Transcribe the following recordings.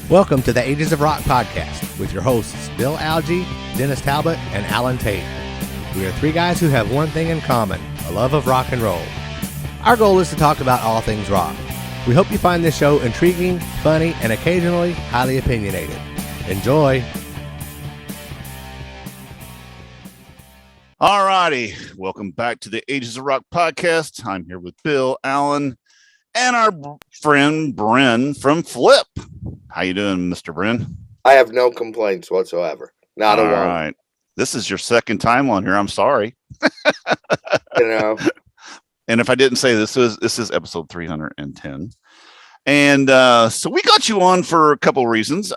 Welcome to the Ages of Rock podcast with your hosts Bill Algie, Dennis Talbot, and Alan Tate. We are three guys who have one thing in common, a love of rock and roll. Our goal is to talk about all things rock. We hope you find this show intriguing, funny, and occasionally highly opinionated. Enjoy! All righty, welcome back to the Ages of Rock podcast. I'm here with Bill, Alan, and our friend Brynn from Flipp. How you doing, Mr. Brynn? I have no complaints whatsoever. Not a one. All right. This is your second time on here. I'm sorry. You know. And if I didn't say this is episode 310. And so we got you on for a couple of reasons.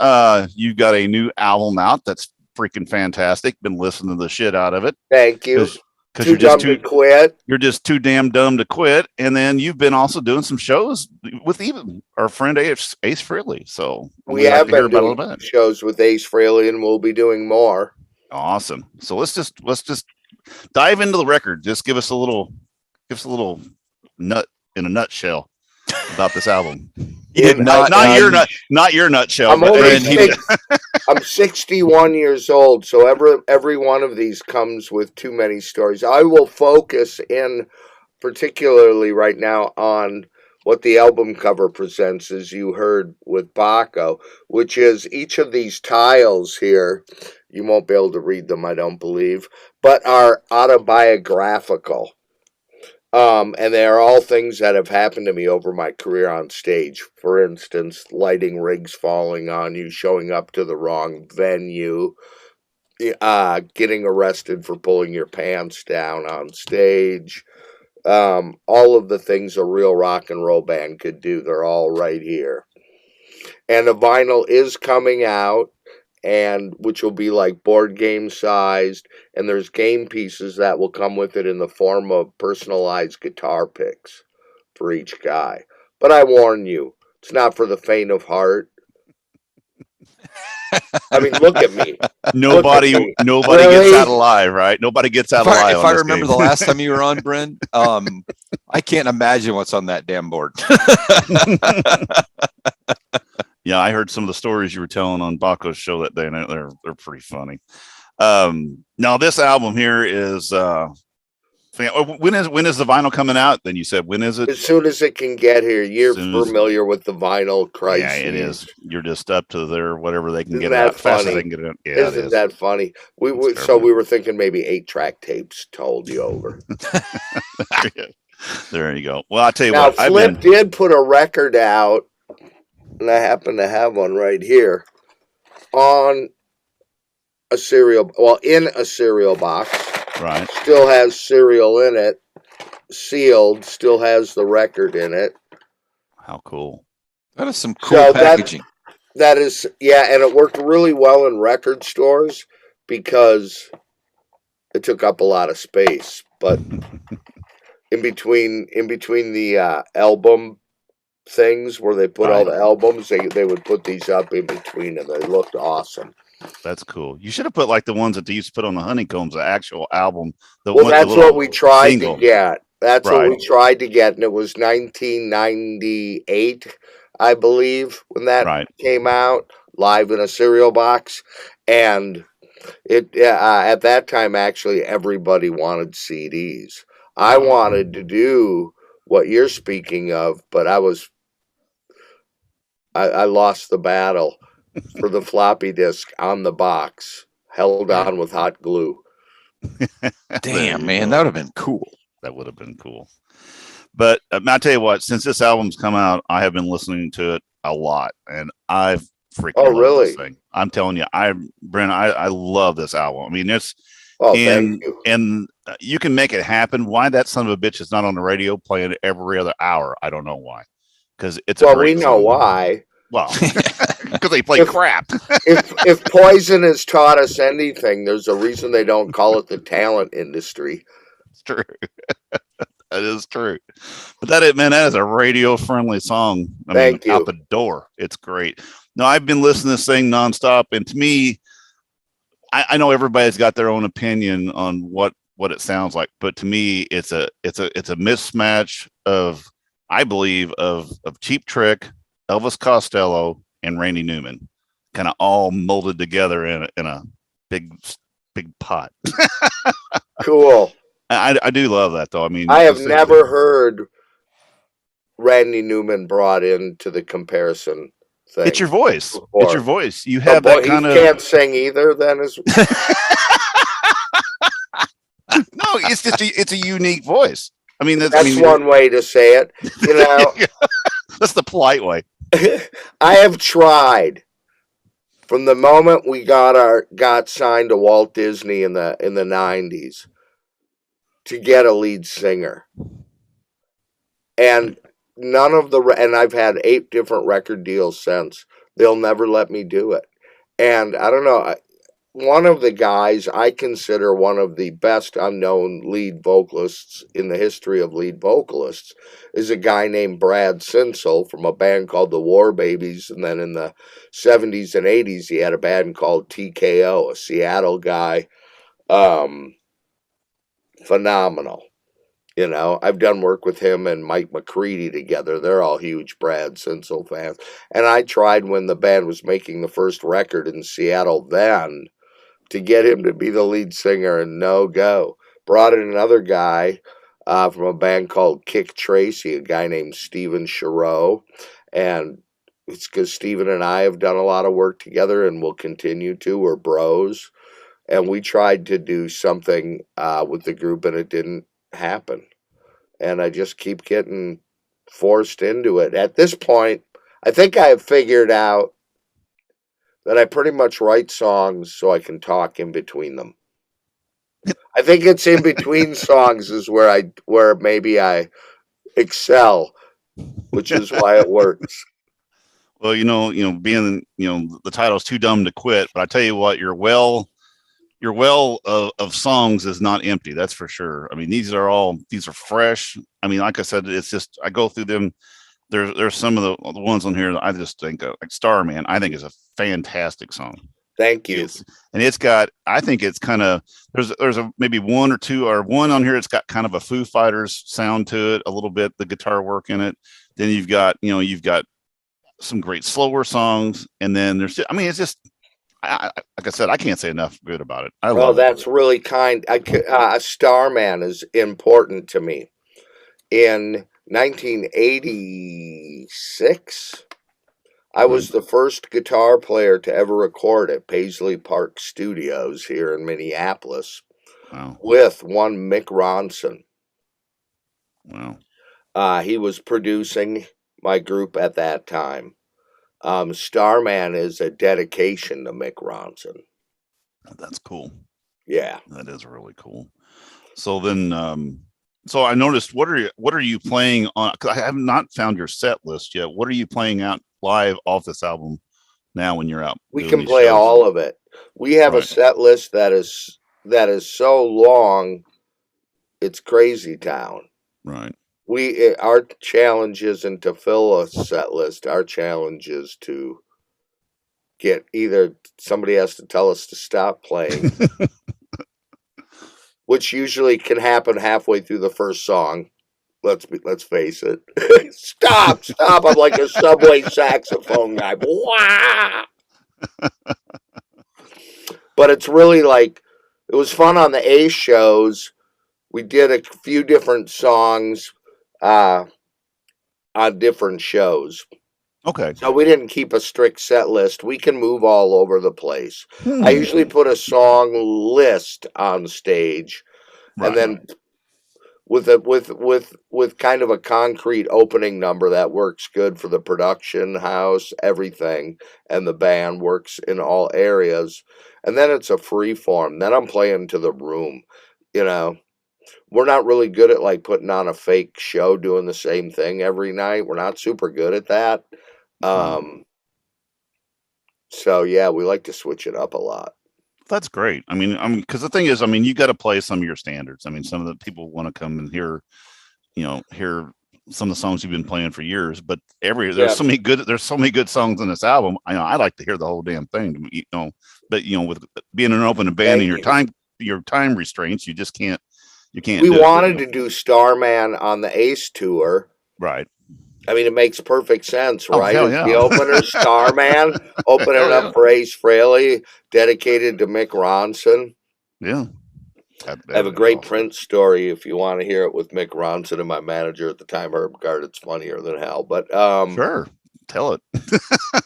You got a new album out that's freaking fantastic. Been listening to the shit out of it. Thank you. Because you're just to quit. You're just too damn dumb to quit. And then you've been also doing some shows with even our friend Ace Frehley. So we have been doing shows with Ace Frehley, and we'll be doing more. Awesome. So let's just dive into the record. Just give us a little nut in a nutshell about this album. Not your nutshell. I'm 61 years old, so every one of these comes with too many stories. I will focus in particularly right now on what the album cover presents, as you heard with Baco, which is each of these tiles here. You won't be able to read them, I don't believe, but are autobiographical. And they are all things that have happened to me over my career on stage. For instance, lighting rigs falling on you, showing up to the wrong venue, getting arrested for pulling your pants down on stage. All of the things a real rock and roll band could do, they're all right here. And the vinyl is coming out, and which will be like board game sized, and there's game pieces that will come with it in the form of personalized guitar picks for each guy. But I warn you, it's not for the faint of heart. I mean, look at me. Nobody really? Gets out alive, right? Nobody gets out alive. If I remember the last time you were on, Brynn, I can't imagine what's on that damn board. Yeah, I heard some of the stories you were telling on Baco's show that day, and they're pretty funny. Now this album here is when is the vinyl coming out? Then you said, when is it? As soon as it can get here. You're familiar with the vinyl crisis. Yeah, it is. You're just up to their whatever they can Isn't get out fast as they can get it out. Yeah, Isn't that funny? We were thinking maybe 8-track tapes to hold you over. There you go. Well, I'll tell you now, what. Flipp did put a record out, and I happen to have one right here, on a cereal, in a cereal box. Right. Still has cereal in it, sealed, still has the record in it. How cool. That is some cool packaging. That is, yeah, and it worked really well in record stores because it took up a lot of space. But in between the album things where they put all the albums, they would put these up in between, and they looked awesome. That's cool. You should have put like the ones that they used to put on the honeycombs, the actual album. That's what we tried to get. That's what we tried to get, and it was 1998, I believe, when that came out, live in a cereal box. And it at that time, actually, everybody wanted CDs. I wanted to do what you're speaking of, but I lost the battle for the floppy disk on the box, held on with hot glue. Damn, man, that would have been cool. That would have been cool. But I'll tell you what, since this album's come out, I have been listening to it a lot, and I've freaking loved this thing. I'm telling you, Brynn, I love this album. I mean, it's thank you. And you can make it happen. Why that son of a bitch is not on the radio playing every other hour? I don't know why. Because it's we know why. Well, because they play crap. if Poison has taught us anything, there's a reason they don't call it the talent industry. It's true. That is true. But that is a radio friendly song. Thank you. Out the door. It's great. No, I've been listening to this thing nonstop, and to me, I know everybody's got their own opinion on what what it sounds like, but to me, it's a mismatch of, I believe, of Cheap Trick, Elvis Costello, and Randy Newman, kind of all molded together in a big pot. Cool. I do love that though. I mean, I have never heard Randy Newman brought into the comparison thing. It's your voice. Before. It's your voice. You have that kind of. He can't sing either. Then is. No, it's just it's a unique voice. I mean, that's one way to say it. You know, that's the polite way. I have tried from the moment we got signed to Walt Disney in the 90s to get a lead singer, and none of and I've had 8 different record deals since. They'll never let me do it, and I don't know. One of the guys I consider one of the best unknown lead vocalists in the history of lead vocalists is a guy named Brad Sinsel from a band called the War Babies. And then in the 70s and 80s, he had a band called TKO, a Seattle guy. Phenomenal. You know, I've done work with him and Mike McCready together. They're all huge Brad Sinsel fans. And I tried when the band was making the first record in Seattle then to get him to be the lead singer, and no go. Brought in another guy from a band called Kick Tracy, a guy named Steven Chereau. And it's because Steven and I have done a lot of work together and will continue to. We're bros. And we tried to do something with the group, and it didn't happen. And I just keep getting forced into it. At this point, I think I have figured out that I pretty much write songs so I can talk in between them. I think it's in between songs is where maybe I excel, which is why it works. Well, being the title's Too Dumb to Quit, but I tell you what, your well of songs is not empty. That's for sure. I mean, these are fresh. I mean, like I said, it's just I go through them. There's some of the ones on here that I just think of, like Starman, I think is a fantastic song. Thank you. It's got, I think it's kind of, there's maybe one or two or one on here. It's got kind of a Foo Fighters sound to it, a little bit, the guitar work in it. Then you've got some great slower songs. And then it's just, like I said, I can't say enough good about it. That's really kind. Starman is important to me. In 1986, I was the first guitar player to ever record at Paisley Park Studios here in Minneapolis. Wow. With one Mick Ronson. Wow. He was producing my group at that time. Starman is a dedication to Mick Ronson. That's cool. Yeah. That is really cool. So then, so I noticed, what are you playing on? Because I have not found your set list yet. What are you playing out live off this album now when you're out? We can play all of it. We have a set list that is so long, it's crazy town. Right. Our challenge isn't to fill a set list. Our challenge is to get either somebody has to tell us to stop playing. Which usually can happen halfway through the first song. Let's face it. Stop! I'm like a subway saxophone guy. But it's really like, it was fun on the A shows. We did a few different songs on different shows. Okay. So we didn't keep a strict set list. We can move all over the place. I usually put a song list on stage, and then with kind of a concrete opening number that works good for the production house, everything, and the band works in all areas. And then it's a free form. Then I'm playing to the room. We're not really good at like putting on a fake show, doing the same thing every night. We're not super good at that. So yeah, we like to switch it up a lot. That's great. I mean, because the thing is, you got to play some of your standards. Some of the people want to come and hear some of the songs you've been playing for years. But there's so many good songs on this album. I like to hear the whole damn thing. But with being an open band and your your time restraints. You just can't. You can't. We do wanted it, to do Starman on the Ace tour. right. I mean, it makes perfect sense, Oh right? hell It's yeah. the opener, Starman, opening Hell up yeah. for Ace Frehley, dedicated to Mick Ronson. Yeah. I have a great Prince story if you want to hear it with Mick Ronson and my manager at the time, Herb Gard. It's funnier than hell, but Sure. Tell it.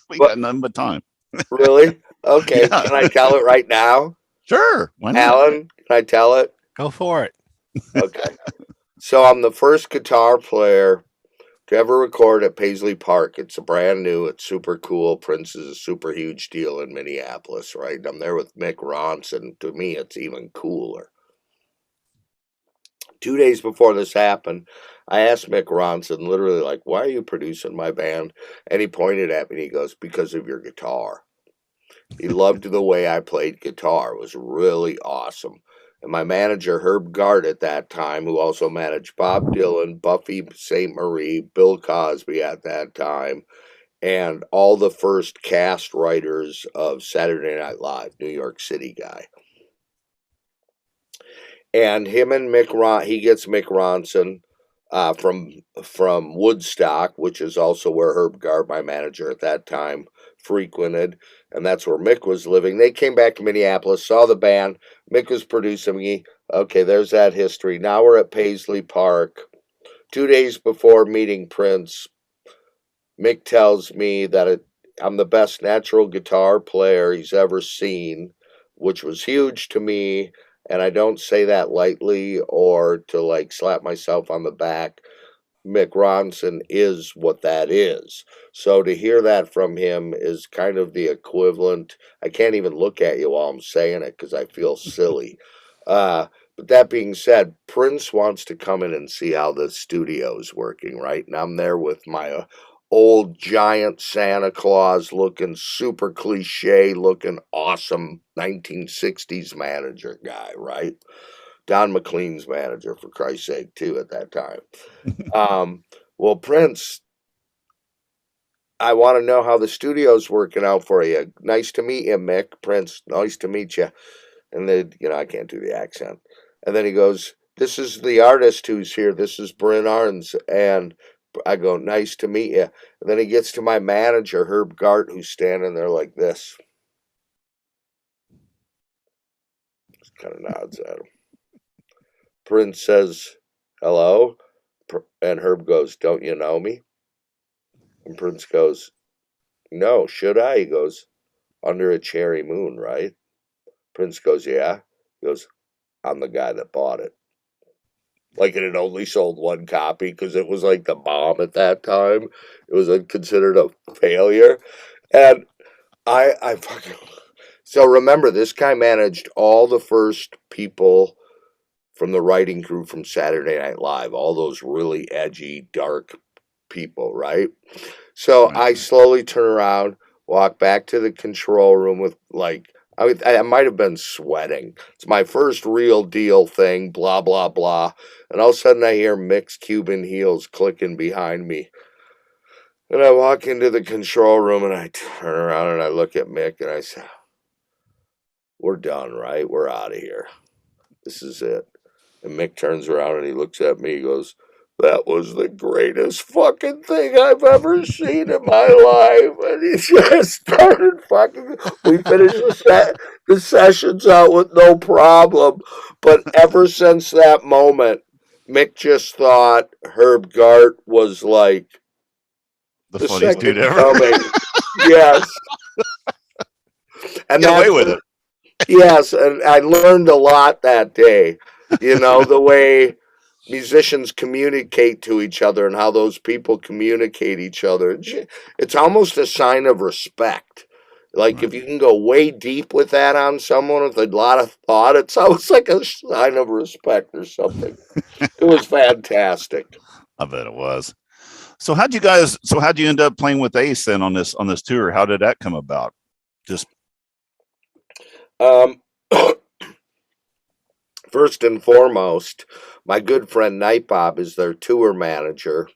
We but got nothing but time. really, okay. Yeah. Can I tell it right now, Sure. Why not? Alan? Can I tell it? Go for it. Okay. So I'm the first guitar player to ever record at Paisley Park. It's a brand new. It's super cool. Prince is a super huge deal in Minneapolis, right? I'm there with Mick Ronson. To me, it's even cooler. 2 days before this happened, I asked Mick Ronson, literally, like, why are you producing my band? And he pointed at me and he goes, because of your guitar. He loved the way I played guitar. It was really awesome. And my manager, Herb Gard, at that time, who also managed Bob Dylan, Buffy St. Marie, Bill Cosby at that time, and all the first cast writers of Saturday Night Live, New York City guy. And him and he gets Mick Ronson from Woodstock, which is also where Herb Gard, my manager at that time, frequented, and that's where Mick was living. They came back to Minneapolis, saw the band. Mick was producing me. Okay, there's that history. Now we're at Paisley Park. 2 days before meeting Prince, Mick tells me that I'm the best natural guitar player he's ever seen, which was huge to me. And I don't say that lightly or to like slap myself on the back. Mick Ronson is what that is. So to hear that from him is kind of the equivalent. I can't even look at you while I'm saying it because I feel silly. But that being said, Prince wants to come in and see how the studio's working, right? And I'm there with my old giant Santa Claus looking, super cliche looking, awesome 1960s manager guy, right? Don McLean's manager, for Christ's sake, too, at that time. Well, Prince, I want to know how the studio's working out for you. Nice to meet you, Mick. Prince, nice to meet you. And then, I can't do the accent. And then he goes, this is the artist who's here. This is Brynn Arens. And I go, nice to meet you. And then he gets to my manager, Herb Gard, who's standing there like this. Just kind of nods at him. Prince says, hello? And Herb goes, don't you know me? And Prince goes, no, should I? He goes, under a cherry moon, right? Prince goes, yeah. He goes, I'm the guy that bought it. Like it had only sold one copy because it was like the bomb at that time. It was considered a failure. And I fucking... So remember, this guy managed all the first people from the writing crew from Saturday Night Live, all those really edgy, dark people, right? So I slowly turn around, walk back to the control room with I might have been sweating. It's my first real deal thing, blah, blah, blah. And all of a sudden I hear Mick's Cuban heels clicking behind me. And I walk into the control room and I turn around and I look at Mick and I say, we're done, right? We're out of here. This is it. And Mick turns around and he looks at me. He goes, that was the greatest fucking thing I've ever seen in my life. And he just started fucking... We finished the sessions out with no problem. But ever since that moment, Mick just thought Herb Gard was like the the funniest dude second ever. coming. Yes. And Get away with it. Yes, and I learned a lot that day. The way musicians communicate to each other and how those people communicate each other. It's almost a sign of respect. Like if you can go way deep with that on someone with a lot of thought, it's almost like a sign of respect or something. It was fantastic. I bet it was. So how'd you end up playing with Ace then on this tour? How did that come about? Just First and foremost, my good friend Night Bob is their tour manager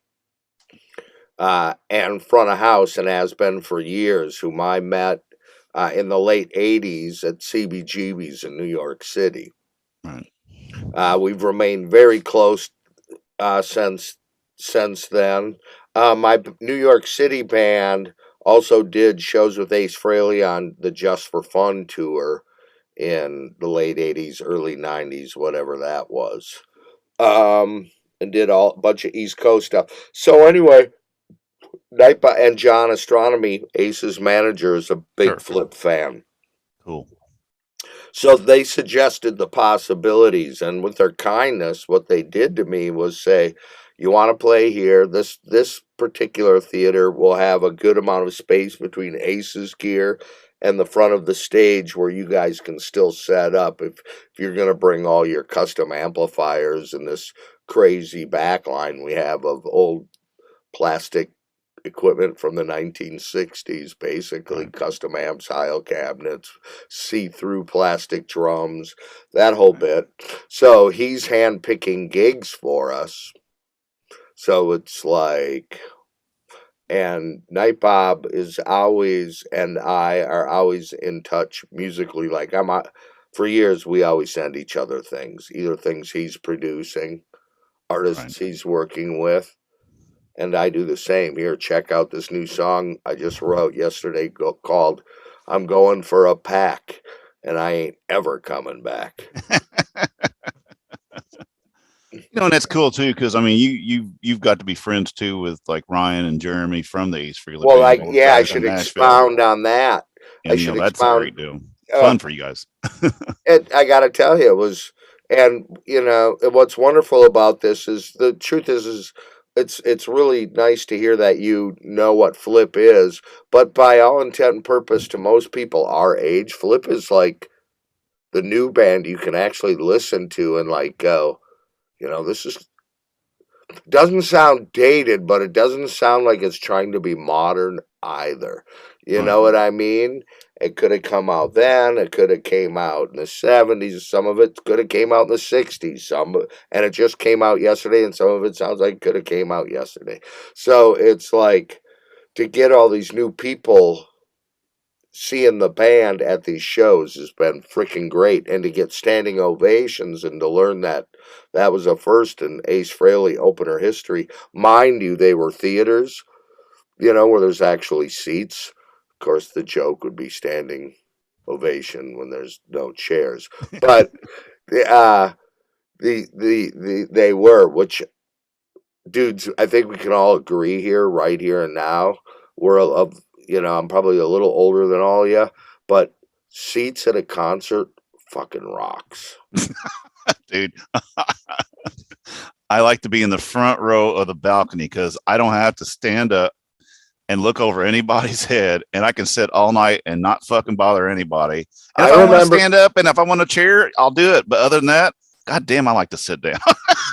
and front of house and has been for years, whom I met in the late 80s at CBGB's in New York City. Right. We've remained very close since then. My New York City band also did shows with Ace Frehley on the Just for Fun tour in the late '80s, early '90s, whatever that was. And did a bunch of East Coast stuff. So anyway, Nightbot and John Astronomy, Ace's manager, is a big Sure. Flipp fan. Cool. So they suggested the possibilities, and with their kindness, what they did to me was say, "You want to play here? This particular theater will have a good amount of space between Ace's gear and the front of the stage where you guys can still set up if you're going to bring all your custom amplifiers and this crazy backline we have of old plastic equipment from the 1960s, basically Right. custom amps, Heil cabinets, see-through plastic drums, that whole bit." So he's hand-picking gigs for us. So it's like, and Night Bob is always, and I are always in touch musically. Like for years, we always send each other things, either things he's producing, artists he's working with. And I do the same. Here, check out this new song I just wrote yesterday called "I'm Going for a Pack," and I ain't ever coming back. And that's cool too, because I mean, you've got to be friends too with like Ryan and Jeremy from the Ace Frehley Well, band. I should expound on that. And, I should that's expound. a great deal. Fun for you guys. And I got to tell you, it was, and what's wonderful about this is the truth is it's really nice to hear that you know what Flipp is, but by all intent and purpose, to most people our age, Flipp is like the new band you can actually listen to and like go, this doesn't sound dated, but it doesn't sound like it's trying to be modern either. You know what I mean? It could have come out then. It could have came out in the '70s. Some of it could have came out in the '60s. And it just came out yesterday, and some of it sounds like it could have came out yesterday. So it's like, to get all these new people seeing the band at these shows has been freaking great, and to get standing ovations and to learn that was a first in Ace Frehley opener history. Mind you, they were theaters, where there's actually seats. Of course, the joke would be standing ovation when there's no chairs, but they were, which, dudes, I think we can all agree here, right here and now, I'm probably a little older than all of you, but seats at a concert fucking rocks. Dude. I like to be in the front row of the balcony because I don't have to stand up and look over anybody's head, and I can sit all night and not fucking bother anybody. And if I want to stand up and if I want a chair, I'll do it. But other than that, God damn, I like to sit down.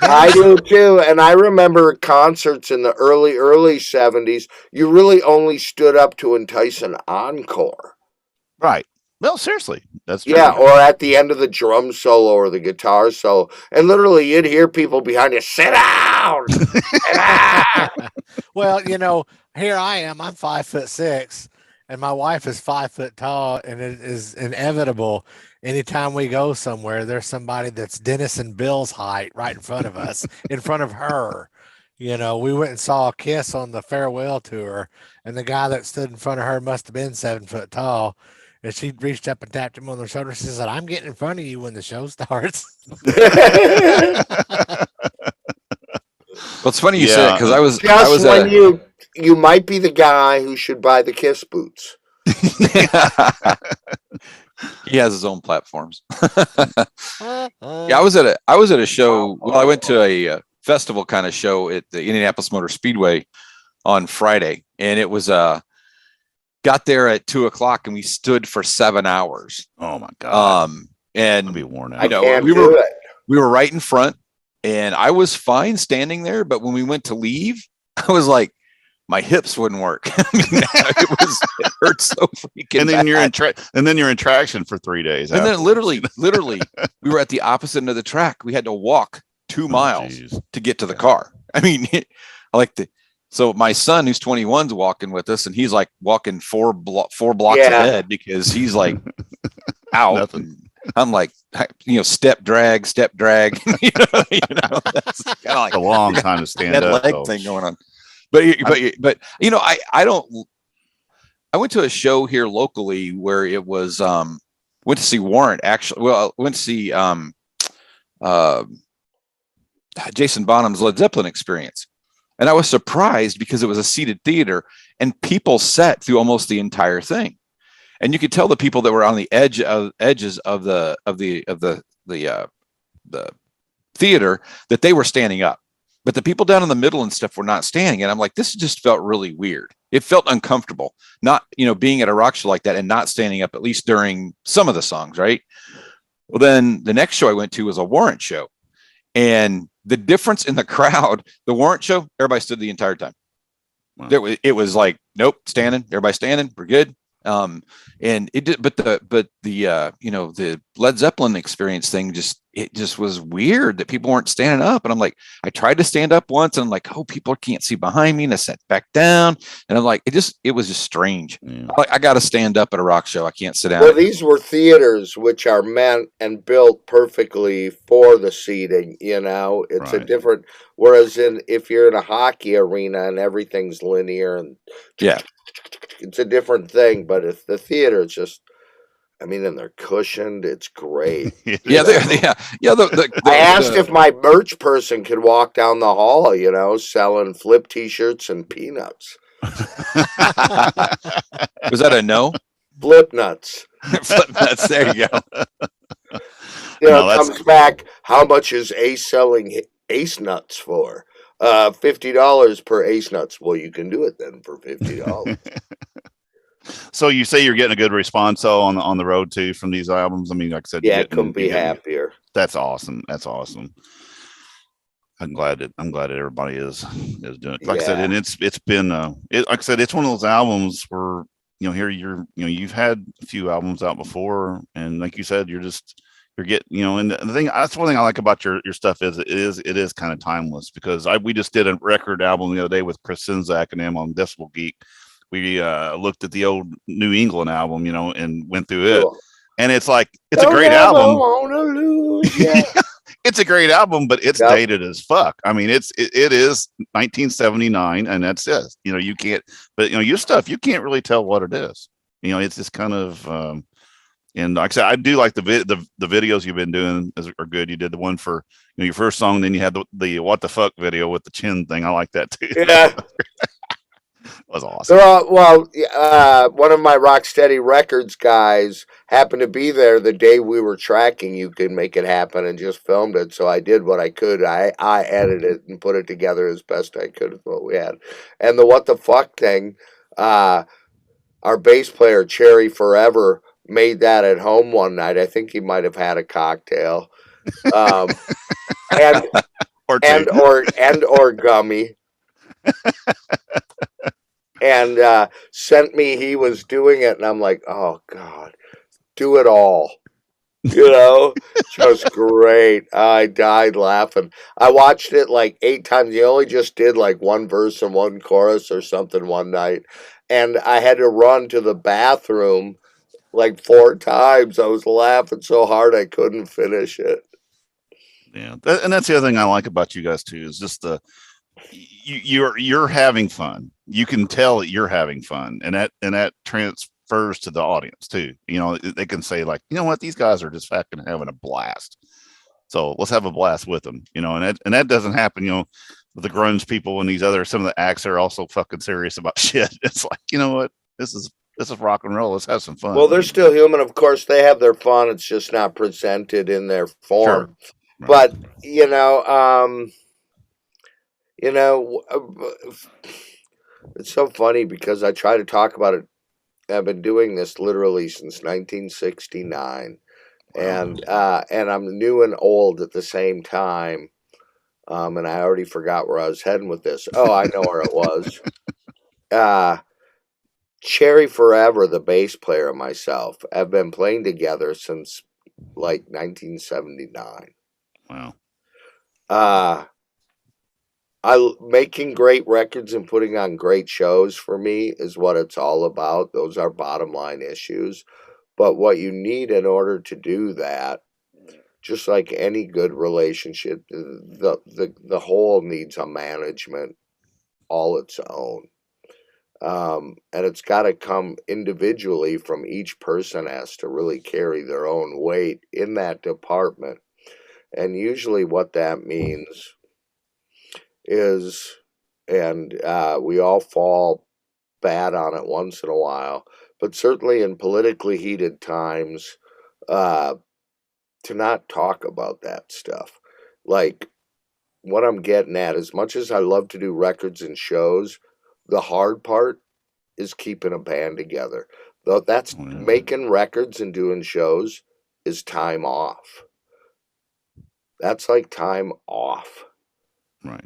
I do too. And I remember concerts in the early '70s. You really only stood up to entice an encore. Right. Well, seriously, that's true. Yeah, or at the end of the drum solo or the guitar solo, and literally you'd hear people behind you, "Sit down!" Well, here I am. I'm 5'6", and my wife is 5 foot tall, and it is inevitable. Anytime we go somewhere, there's somebody that's Dennis and Bill's height right in front of us, in front of her. We went and saw Kiss on the farewell tour, and the guy that stood in front of her must have been 7 foot tall. And she reached up and tapped him on the shoulder. She said, "I'm getting in front of you when the show starts." Well, it's funny you said it, because I was when you might be the guy who should buy the Kiss boots. He has his own platforms. Yeah, I was at a show. Well, I went to a festival kind of show at the Indianapolis Motor Speedway on Friday, and it was got there at 2:00 and we stood for 7 hours. Oh my God. And I'll be worn out. We were right in front, and I was fine standing there, but when we went to leave, I was like, my hips wouldn't work. It hurt so freaking and then bad. You're in traction for 3 days. And then literally, we were at the opposite end of the track. We had to walk 2 miles to get to the car. I mean, so my son, who's 21, is walking with us, and he's like walking four blocks ahead because he's like out. I'm like, step drag. That's kind of like a long time to stand that up. leg thing going on. But I went to a show here locally where it was went to see Warrant actually. Well, I went to see Jason Bonham's Led Zeppelin Experience, and I was surprised because it was a seated theater and people sat through almost the entire thing, and you could tell the people that were on the edges of the theater that they were standing up, but the people down in the middle and stuff were not standing. And I'm like, this just felt really weird. It felt uncomfortable, not being at a rock show like that and not standing up at least during some of the songs, right? Well, then the next show I went to was a Warrant show, and the difference in the crowd, the Warrant show, everybody stood the entire time. Wow. It was like, nope, standing, everybody standing, we're good. And it did, but the Led Zeppelin Experience thing it just was weird that people weren't standing up. And I'm like, I tried to stand up once and I'm like, oh, people can't see behind me. And I sat back down and I'm like, it was just strange. Yeah. I got to stand up at a rock show. I can't sit down. Well, these were theaters which are meant and built perfectly for the seating, it's right. A different, whereas if you're in a hockey arena and everything's linear and yeah, it's a different thing. But if the theater, it's just, and they're cushioned. It's great. Yeah. I asked if my merch person could walk down the hall, selling Flipp t-shirts and peanuts. Was that a no? Flipp nuts. Flipp nuts. There you go. It comes back. How much is Ace selling Ace nuts for? $50 per Ace nuts. Well, you can do it then for $50. So you say you're getting a good response on the road too from these albums. I mean, like I said, yeah, couldn't be happier. That's awesome. I'm glad that everybody is doing it. Like I said, and it's been like I said, it's one of those albums where here you've had a few albums out before, and like you said, you're getting and the thing, that's one thing I like about your stuff is it is kind of timeless, because we just did a record album the other day with Chris Sinzak and him on Decibel Geek. We looked at the old New England album, and went through it, and it's like it's a great album. It's a great album, but it's dated as fuck. I mean, it is 1979, and that's it. You can't, but your stuff, you can't really tell what it is. It's just kind of, and like I said, I do like the videos you've been doing are good. You did the one for your first song, then you had the what the fuck video with the chin thing. I like that too. Yeah. Was awesome. One of my Rocksteady Records guys happened to be there the day we were tracking You Can Make It Happen and just filmed it. So I did what I could. I edited it and put it together as best I could with what we had. And the what the fuck thing, our bass player Cherry Forever made that at home one night. I think he might have had a cocktail, or gummy. And sent me, he was doing it, and I'm like, oh God, do it all. Just great. I died laughing. I watched it like 8 times. He only just did like one verse and one chorus or something one night, and I had to run to the bathroom like 4 times. I was laughing so hard I couldn't finish it. Yeah, and that's the other thing I like about you guys too, is just you're having fun. You can tell that you're having fun, and that transfers to the audience too. They can say like, what, these guys are just fucking having a blast. So let's have a blast with them. And that doesn't happen. With the grunge people and some of the acts are also fucking serious about shit. It's like, what, this is rock and roll. Let's have some fun. Well, they're still human, of course. They have their fun. It's just not presented in their form. Sure. Right. But it's so funny because I try to talk about it. I've been doing this literally since 1969, and I'm new and old at the same time. And I already forgot where I was heading with this. Oh, I know where it was. Cherry Forever, the bass player, and myself have been playing together since like 1979. Wow. Making great records and putting on great shows for me is what it's all about. Those are bottom line issues. But what you need in order to do that, just like any good relationship, the whole needs a management all its own. And it's got to come individually from each person has to really carry their own weight in that department. And usually what that means is, and we all fall bad on it once in a while, but certainly in politically heated times, to not talk about that stuff. Like, what I'm getting at, as much as I love to do records and shows, the hard part is keeping a band together. Though that's making records and doing shows is time off. That's like time off. Right.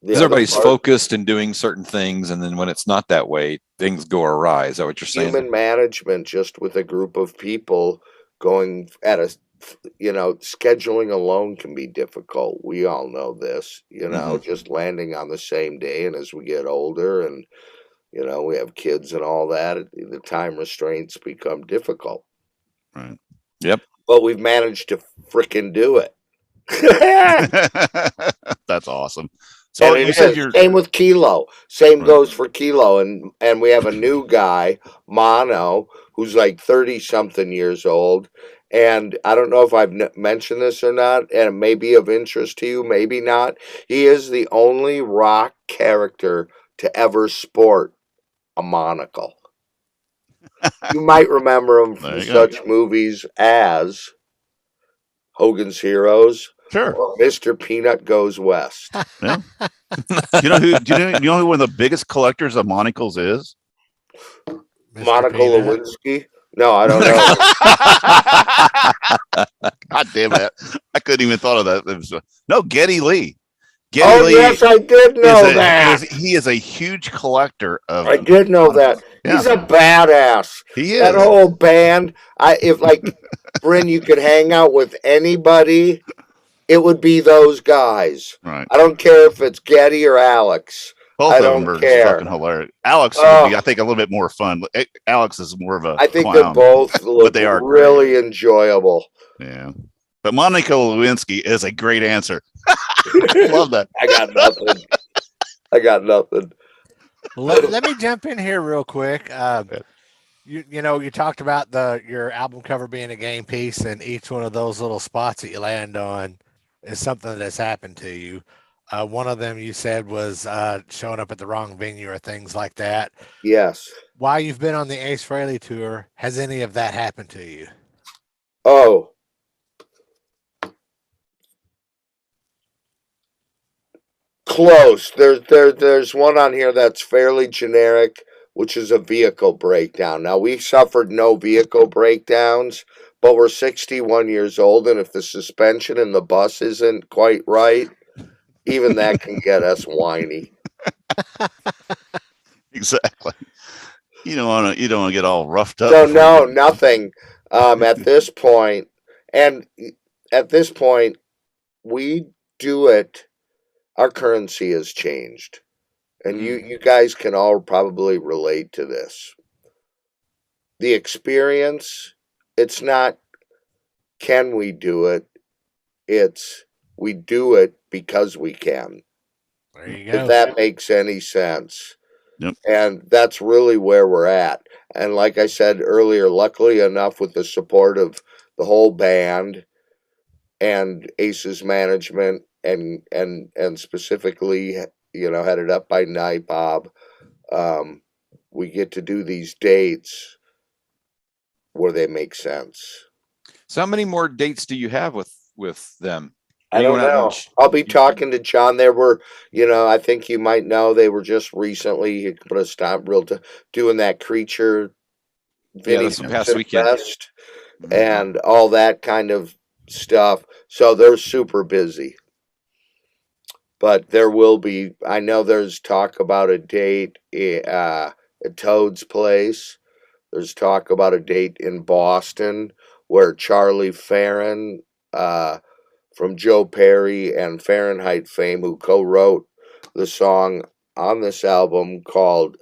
Because everybody's focused and doing certain things, and then when it's not that way, things go awry. Is that what you're saying? Human management, just with a group of people going at a, scheduling alone can be difficult. We all know this, just landing on the same day. And as we get older and, we have kids and all that, the time restraints become difficult. Right. Yep. But we've managed to frickin' do it. That's awesome. So you said you're same with Kilo. Same goes for Kilo, and we have a new guy, Mono, who's like 30-something years old. And I don't know if I've mentioned this or not, and it may be of interest to you, maybe not. He is the only rock character to ever sport a monocle. You might remember him from such movies as Hogan's Heroes. Sure. Or Mr. Peanut Goes West. Yeah. Do you know who one of the biggest collectors of monocles is? Monica Lewinsky? No, I don't know. God damn it. I couldn't even thought of that. No, Geddy Lee. Geddy Lee, yes, I did know that. He is a huge collector of. I did know that. Yeah. He's a badass. He is. That whole band. If like Brynn, you could hang out with anybody, it would be those guys. Right. I don't care if it's Geddy or Alex. Both of them are fucking hilarious. Alex would be, I think, a little bit more fun. Alex is more of a. I think clown, they're both but they are really enjoyable. Yeah. But Monica Lewinsky is a great answer. I love that. I got nothing. Let me jump in here real quick. You talked about your album cover being a game piece, and each one of those little spots that you land on is something that's happened to you. One of them you said was showing up at the wrong venue or things like that. Yes. While you've been on the Ace Frehley tour, has any of that happened to you? Oh. Close. There's one on here that's fairly generic, which is a vehicle breakdown. Now, we suffered no vehicle breakdowns, but we're 61 years old, and if the suspension in the bus isn't quite right, even that can get us whiny. Exactly. You don't want to get all roughed up. No, nothing. At this point, we do it. Our currency has changed, and you guys can all probably relate to this. The experience, it's not, can we do it? It's, we do it because we can. There you go. If that makes any sense. Yep. And that's really where we're at. And like I said earlier, luckily enough, with the support of the whole band and Ace's management and specifically, headed up by Night Bob, we get to do these dates where they make sense. So how many more dates do you have with them? I don't know. I'll be talking to John. There were, I think you might know, they were just recently, he put a stop real to doing that Creature video past weekend Fest and all that kind of stuff. So they're super busy. But there will be, I know there's talk about a date at Toad's Place. There's talk about a date in Boston where Charlie Farren, from Joe Perry and Fahrenheit fame, who co-wrote the song on this album called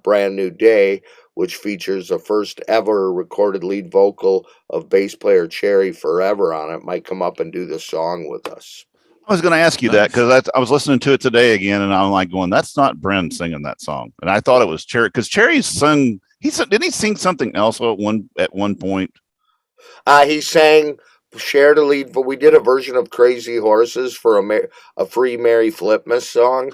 Brand New Day, which features the first ever recorded lead vocal of bass player Cherry Forever on it, might come up and do the song with us. I was going to ask you that because I was listening to it today again, and I'm like going, "That's not Brynn singing that song." And I thought it was Cherry because Cherry's sung. Didn't he sing something else at one point? He sang, shared a lead, but we did a version of Crazy Horses for a free Mary Flipmas song.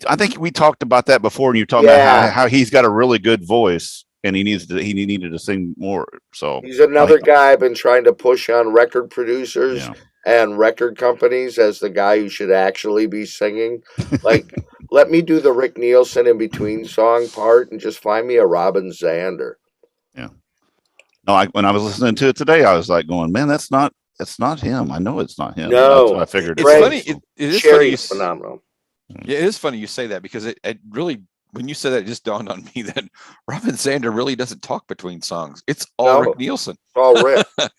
I think we talked about that before, and you're talking about how he's got a really good voice, and he needed to sing more. So he's another guy I've been trying to push on record producers and record companies as the guy who should actually be singing. Like, let me do the Rick Nielsen in between song part and just find me a Robin Zander. Yeah. No, when I was listening to it today, I was like going, man, that's not him. I know it's not him. No, that's what I figured. It's funny. It is funny. Phenomenal. Yeah, it is funny you say that because it really, when you said that, it just dawned on me that Robin Zander really doesn't talk between songs. It's all Rick Nielsen. It's all Rick. I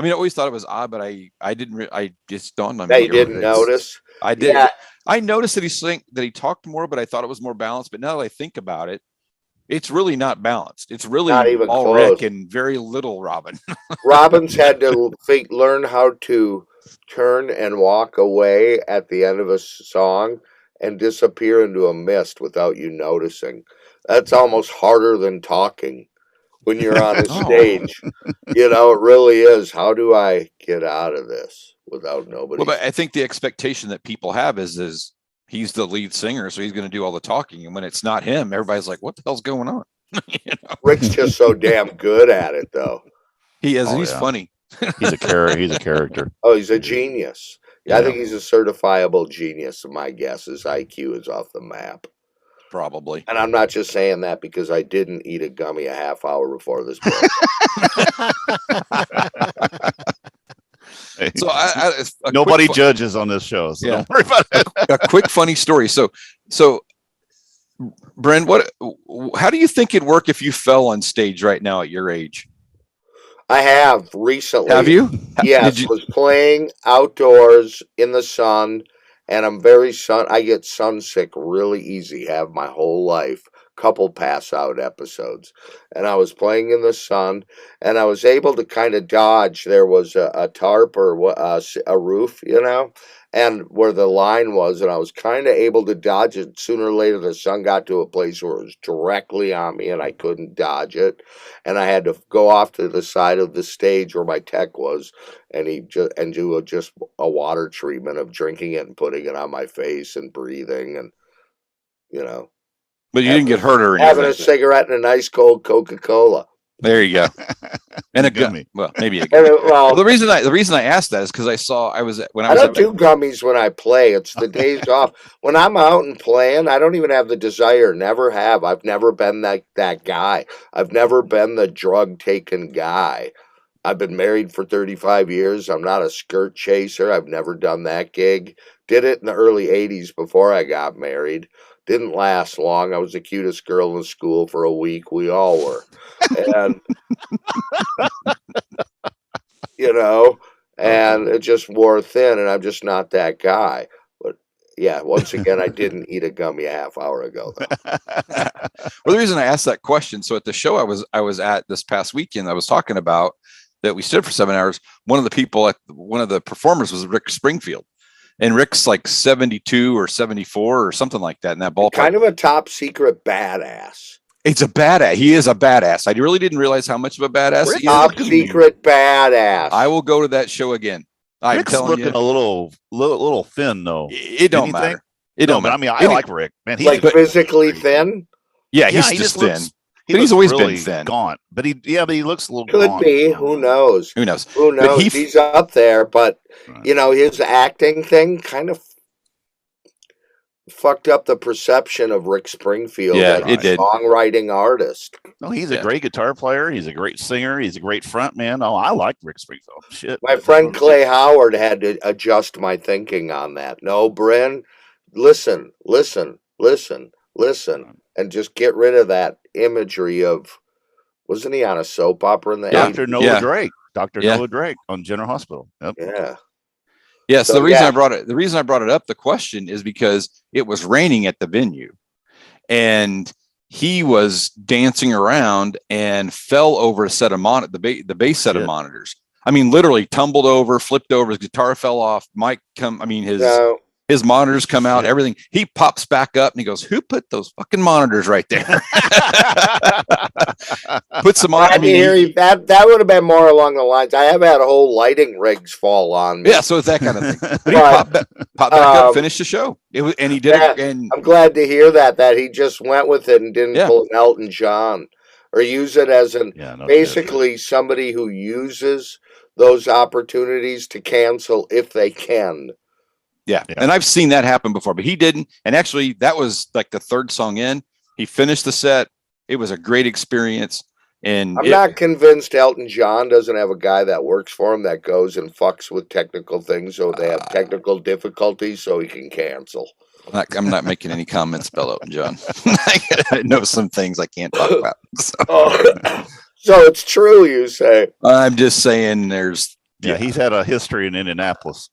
mean, I always thought it was odd, but I didn't. I just dawned on me. That you didn't notice? I did. Yeah. I noticed that he talked more, but I thought it was more balanced. But now that I think about it, it's really not balanced. It's really not even all close. Rick and very little Robin. Robin's had to learn how to turn and walk away at the end of a song and disappear into a mist without you noticing. That's almost harder than talking when you're on a stage. It really is. How do I get out of this without nobody? Well, but I think the expectation that people have is he's the lead singer, so he's going to do all the talking. And when it's not him, everybody's like, what the hell's going on? Rick's just so damn good at it, though. He is. He's funny. He's a character. Oh, he's a genius. Yeah, I think he's a certifiable genius. My guess is IQ is off the map. Probably. And I'm not just saying that because I didn't eat a gummy a half hour before this break. So nobody judges on this show, so don't worry about it. A quick funny story. So Brynn, how do you think it'd work if you fell on stage right now at your age? I have recently. Have you? Yes, was playing outdoors in the sun, and I get sunsick really easy, have my whole life. Couple pass out episodes, and I was playing in the sun, and I was able to kind of dodge. There was a tarp or a roof, and where the line was, and I was kind of able to dodge it. Sooner or later, the sun got to a place where it was directly on me, and I couldn't dodge it, and I had to go off to the side of the stage where my tech was, and do just a water treatment of drinking it and putting it on my face and breathing, and But you didn't get hurt or anything. Having a cigarette and a nice cold Coca-Cola. There you go. And a gummy. Well, maybe a gummy. Well, the reason I asked that is because I don't do gummies when I play. It's the days off. When I'm out and playing, I don't even have the desire. Never have. I've never been that guy. I've never been the drug-taking guy. I've been married for 35 years. I'm not a skirt chaser. I've never done that gig. Did it in the early 80s before I got married. Didn't last long. I was the cutest girl in school for a week. We all were. And, and it just wore thin, and I'm just not that guy. But, yeah, once again, I didn't eat a gummy a half hour ago. Well, the reason I asked that question, so at the show I was at this past weekend, I was talking about that we stood for 7 hours. One of the performers was Rick Springfield. And Rick's like 72 or 74 or something like that in that ballpark. Kind of a top secret badass. It's a badass. He is a badass. I really didn't realize how much of a badass he is. Top secret badass. I will go to that show again. Rick's looking a little thin though. It don't matter. It don't matter. I mean, I like Rick, man. He's physically thin. Yeah, he's just thin. He's always really been thin. Gaunt, but he looks a little Could be. Who knows? He's up there, but his acting thing kind of fucked up the perception of Rick Springfield as a songwriting artist. No, he's a great guitar player. He's a great singer. He's a great front man. Oh, I like Rick Springfield. Shit. My friend Clay Howard had to adjust my thinking on that. No, Brynn, listen, and just get rid of that imagery of, wasn't he on a soap opera in the 80s? Dr. Noah Drake. Dr. Noah Drake on General Hospital. Yep. Yeah. Yeah, so the reason I brought it up, the question is because it was raining at the venue. And he was dancing around and fell over a set of the base set of monitors. I mean, literally tumbled over, flipped over, his guitar fell off. His monitors come out, everything. He pops back up and he goes, "Who put those fucking monitors right there?" Puts them on. That would have been more along the lines. I have had whole lighting rigs fall on me. Yeah, so it's that kind of thing. But he popped back up, finished the show. And he did it. And I'm glad to hear that he just went with it and didn't pull an Elton John or use it as basically somebody who uses those opportunities to cancel if they can. Yeah. And I've seen that happen before, but he didn't. And actually, that was like the third song in. He finished the set. It was a great experience. And I'm not convinced Elton John doesn't have a guy that works for him that goes and fucks with technical things, so they have technical difficulties, so he can cancel. I'm not making any comments about Elton John. I know some things I can't talk about. So it's true, you say? I'm just saying there's... Yeah, he's had a history in Indianapolis.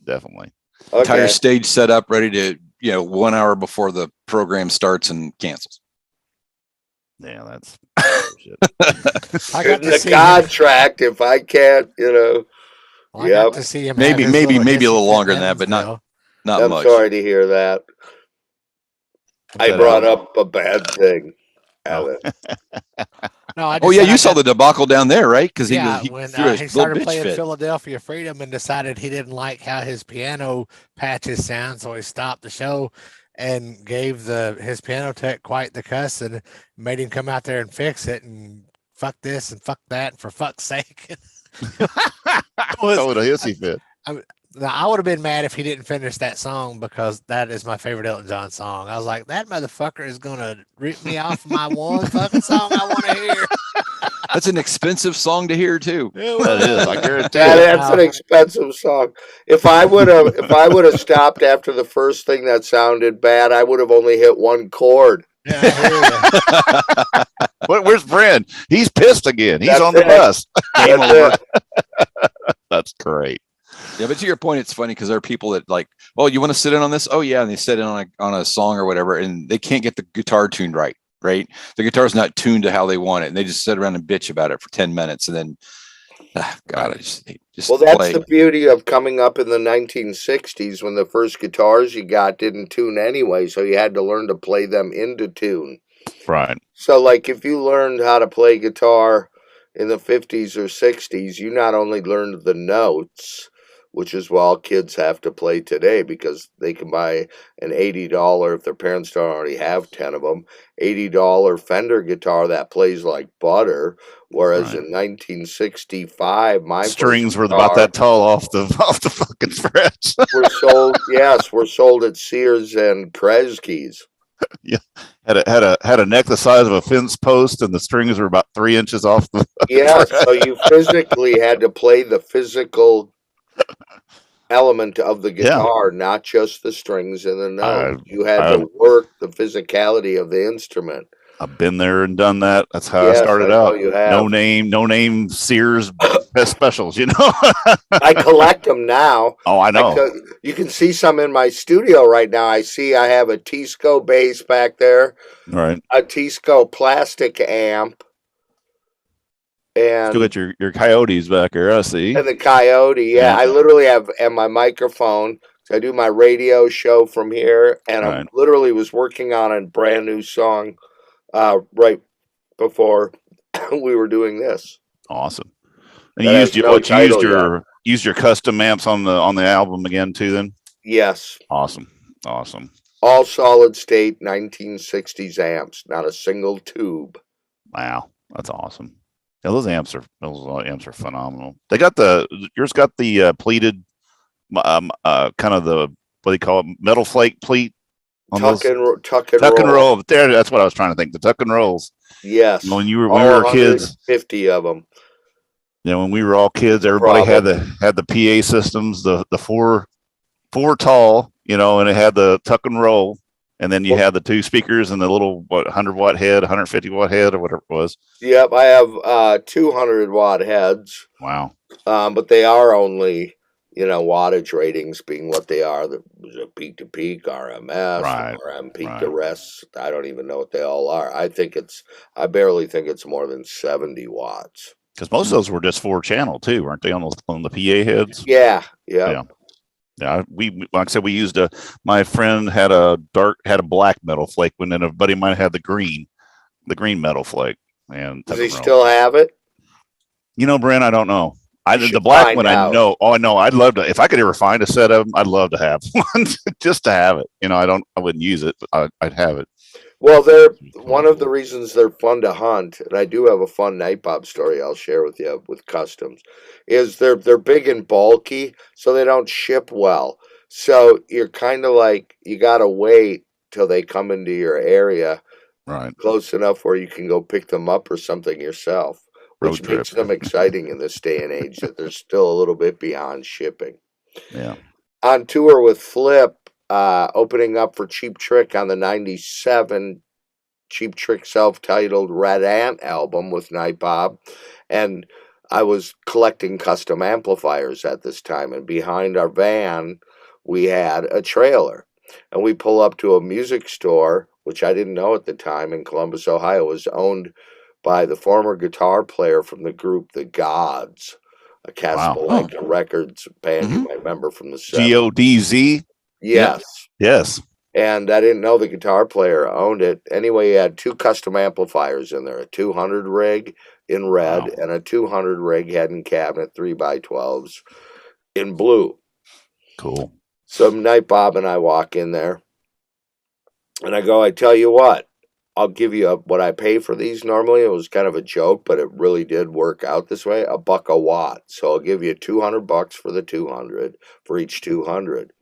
Definitely. Okay. Entire stage set up, ready to, 1 hour before the program starts and cancels. Yeah, that's shit. I got the contract if I can't, I got to see him. Maybe a little longer than that, but not I'm much. Sorry to hear that. I brought up a bad thing. You saw the debacle down there, right? Because he started playing Philadelphia Freedom and decided he didn't like how his piano patches sound, so he stopped the show and gave his piano tech quite the cuss and made him come out there and fix it and fuck this and fuck that, and for fuck's sake. What a hissy fit. I would have been mad if he didn't finish that song because that is my favorite Elton John song. I was like, that motherfucker is going to rip me off my one fucking song I want to hear. That's an expensive song to hear too. That is, I guarantee. That's an expensive song. If I would have stopped after the first thing that sounded bad, I would have only hit one chord. Yeah, I hear you. Where's Brynn? He's pissed again. He's on the bus. That's great. Yeah, but to your point, it's funny because there are people that like, oh, you want to sit in on this? Oh yeah, and they sit in on a song or whatever, and they can't get the guitar tuned right. The guitar's not tuned to how they want it, and they just sit around and bitch about it for 10 minutes, and then, God, I just well, that's the beauty of coming up in the 1960s when the first guitars you got didn't tune anyway, so you had to learn to play them into tune. Right. So, like, if you learned how to play guitar in the 50s or 60s, you not only learned the notes, which is what all kids have to play today because they can buy an $80, if their parents don't already have 10 of them, $80 Fender guitar that plays like butter. Whereas in 1965, my strings were about that tall off the fucking frets. were sold at Sears and Kresge's. Yeah, had a neck the size of a fence post, and the strings were about 3 inches off the. Yeah, so you physically had to play the physical element of the guitar, not just the strings and the notes. You had to work the physicality of the instrument. I've been there and done that. That's how I started out. No name Sears best specials, I collect them now. Oh, I know. You can see some in my studio right now. I have a Tisco bass back there. Right. A Tisco plastic amp. And still got your coyotes back here, I see. And the coyote, I literally have my microphone. I do my radio show from here, and I literally was working on a brand new song right before we were doing this. Awesome. And you used your custom amps on the album again too then? Yes. Awesome. All solid state 1960s amps, not a single tube. Wow, that's awesome. Yeah, those amps are phenomenal. Yours got the pleated kind of the, what do you call it, metal flake pleat on tuck and roll. There, that's what I was trying to think. The tuck and rolls. Yes. When we were kids, 50 of them. When we were all kids, everybody had the PA systems, the four tall, and it had the tuck and roll. And then you had the two speakers and the little 100-watt head, 150-watt head, or whatever it was. Yep, I have 200-watt heads. Wow. But they are only wattage ratings being what they are. There's a peak to peak, RMS, Right. RM peak Right. to rest. I don't even know what they all are. I barely think it's more than 70 watts. Because most of those were just 4-channel too, weren't they, on the PA heads? Yeah. Yeah. We like I said, we used my friend had a black metal flake when, then a buddy of mine had the green metal flake. And Does he still have it? Brynn, I don't know. The black one, I out. know. Oh, I know. I'd love to. If I could ever find a set of them, I'd love to have one, just to have it. I wouldn't use it, but I'd have it. Well, they're one of the reasons they're fun to hunt, and I do have a fun night bob story I'll share with you with customs. Is they're big and bulky, so they don't ship well. So you're kind of like you gotta wait till they come into your area, Right. close enough where you can go pick them up or something yourself, which makes them exciting in this day and age that they're still a little bit beyond shipping. Yeah. On tour with Flipp, opening up for Cheap Trick on the '97 Cheap Trick self-titled Red Ant album with Night Bob, and I was collecting custom amplifiers at this time, and behind our van we had a trailer, and we pull up to a music store, which I didn't know at the time, in Columbus, Ohio. It was owned by the former guitar player from the group The Gods, a Casablanca Records band you might remember from the 70s. GODZ? Yes. Yes. And I didn't know the guitar player owned it. Anyway, he had 2 custom amplifiers in there, a 200 rig in red and a 200 rig head and cabinet 3x12s in blue. Cool. So Night Bob and I walk in there, and I go, I tell you what, I'll give you what I pay for these normally. It was kind of a joke, but it really did work out this way, $1 a watt. So I'll give you $200 for the 200 for each 200.